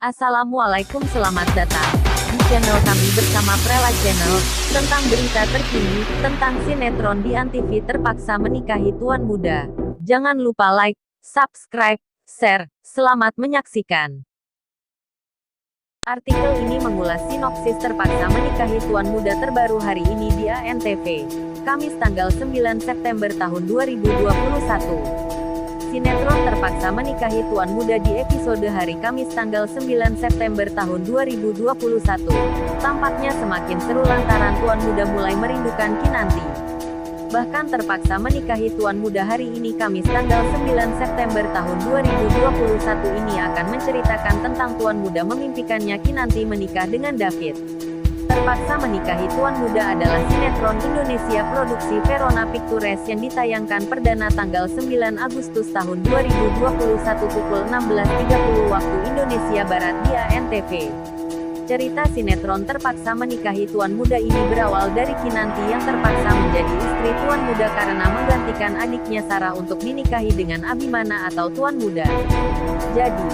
Assalamualaikum, selamat datang di channel kami bersama Prela Channel, tentang berita terkini, tentang sinetron di Antv terpaksa menikahi tuan muda. Jangan lupa like, subscribe, share, selamat menyaksikan. Artikel ini mengulas sinopsis terpaksa menikahi tuan muda terbaru hari ini di ANTV, Kamis tanggal 9 September tahun 2021. Sinetron terpaksa menikahi tuan muda di episode hari Kamis tanggal 9 September tahun 2021. Tampaknya semakin seru lantaran tuan muda mulai merindukan Kinanti. Bahkan terpaksa menikahi tuan muda hari ini Kamis tanggal 9 September tahun 2021 ini akan menceritakan tentang tuan muda memimpikannya Kinanti menikah dengan David. Terpaksa menikahi tuan muda adalah sinetron Indonesia produksi Verona Pictures yang ditayangkan perdana tanggal 9 Agustus tahun 2021 pukul 16.30 waktu Indonesia Barat di ANTV. Cerita sinetron terpaksa menikahi tuan muda ini berawal dari Kinanti yang terpaksa menjadi istri tuan muda karena menggantikan adiknya Sarah untuk dinikahi dengan Abimana atau tuan muda. Jadi,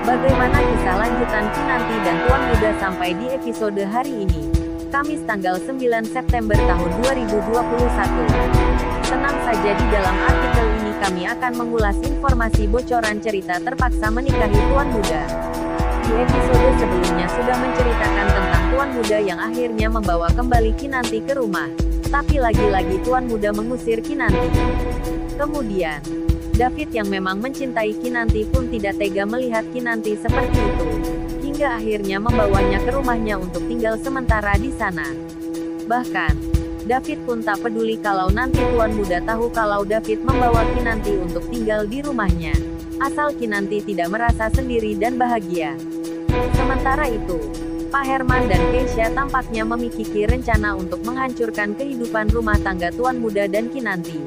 bagaimana kisah lanjutan Kinanti dan tuan muda sampai di episode hari ini? Kamis tanggal 9 September tahun 2021. Tenang saja, di dalam artikel ini kami akan mengulas informasi bocoran cerita terpaksa menikahi tuan muda. Di episode sebelumnya sudah menceritakan tentang tuan muda yang akhirnya membawa kembali Kinanti ke rumah. Tapi lagi-lagi tuan muda mengusir Kinanti. Kemudian, David yang memang mencintai Kinanti pun tidak tega melihat Kinanti seperti itu. Hingga akhirnya membawanya ke rumahnya untuk tinggal sementara di sana. Bahkan, David pun tak peduli kalau nanti tuan muda tahu kalau David membawa Kinanti untuk tinggal di rumahnya. Asal Kinanti tidak merasa sendiri dan bahagia. Sementara itu, Pak Herman dan Keisha tampaknya memiliki rencana untuk menghancurkan kehidupan rumah tangga tuan muda dan Kinanti.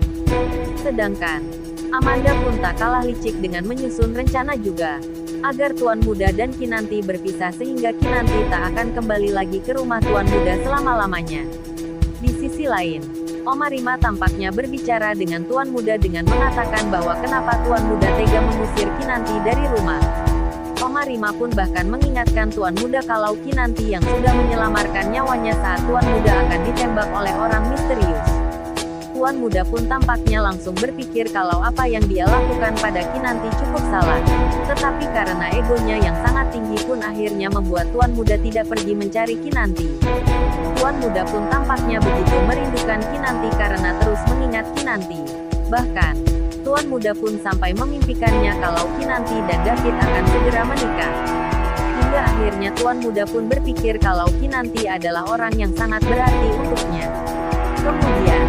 Sedangkan, Amanda pun tak kalah licik dengan menyusun rencana juga, agar tuan muda dan Kinanti berpisah sehingga Kinanti tak akan kembali lagi ke rumah tuan muda selama-lamanya. Di sisi lain, Oma Rima tampaknya berbicara dengan tuan muda dengan mengatakan bahwa kenapa tuan muda tega mengusir Kinanti dari rumah. Oma Rima pun bahkan mengingatkan tuan muda kalau Kinanti yang sudah menyelamatkan nyawanya saat tuan muda akan ditembak oleh orang misterius. Tuan muda pun tampaknya langsung berpikir kalau apa yang dia lakukan pada Kinanti cukup salah. Tetapi karena egonya yang sangat tinggi pun akhirnya membuat tuan muda tidak pergi mencari Kinanti. Tuan muda pun tampaknya begitu merindukan Kinanti karena terus mengingat Kinanti. Bahkan, tuan muda pun sampai memimpikannya kalau Kinanti dan David akan segera menikah. Hingga akhirnya tuan muda pun berpikir kalau Kinanti adalah orang yang sangat berarti untuknya. Kemudian,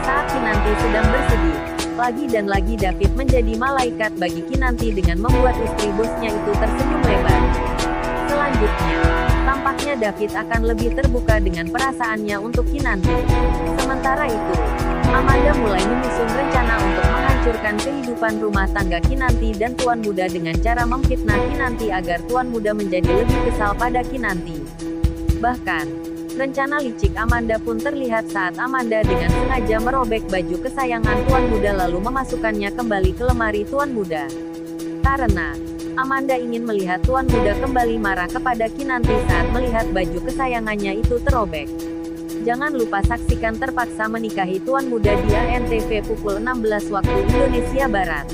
saat Kinanti sedang bersedih, lagi dan lagi David menjadi malaikat bagi Kinanti dengan membuat istri bosnya itu tersenyum lebar. Selanjutnya, tampaknya David akan lebih terbuka dengan perasaannya untuk Kinanti. Sementara itu, Amanda mulai menyusun rencana untuk menghancurkan kehidupan rumah tangga Kinanti dan tuan muda dengan cara memfitnah Kinanti agar tuan muda menjadi lebih kesal pada Kinanti. Bahkan, rencana licik Amanda pun terlihat saat Amanda dengan sengaja merobek baju kesayangan tuan muda lalu memasukkannya kembali ke lemari tuan muda. Karena, Amanda ingin melihat tuan muda kembali marah kepada Kinanti saat melihat baju kesayangannya itu terobek. Jangan lupa saksikan terpaksa menikahi tuan muda di ANTV pukul 16 waktu Indonesia Barat.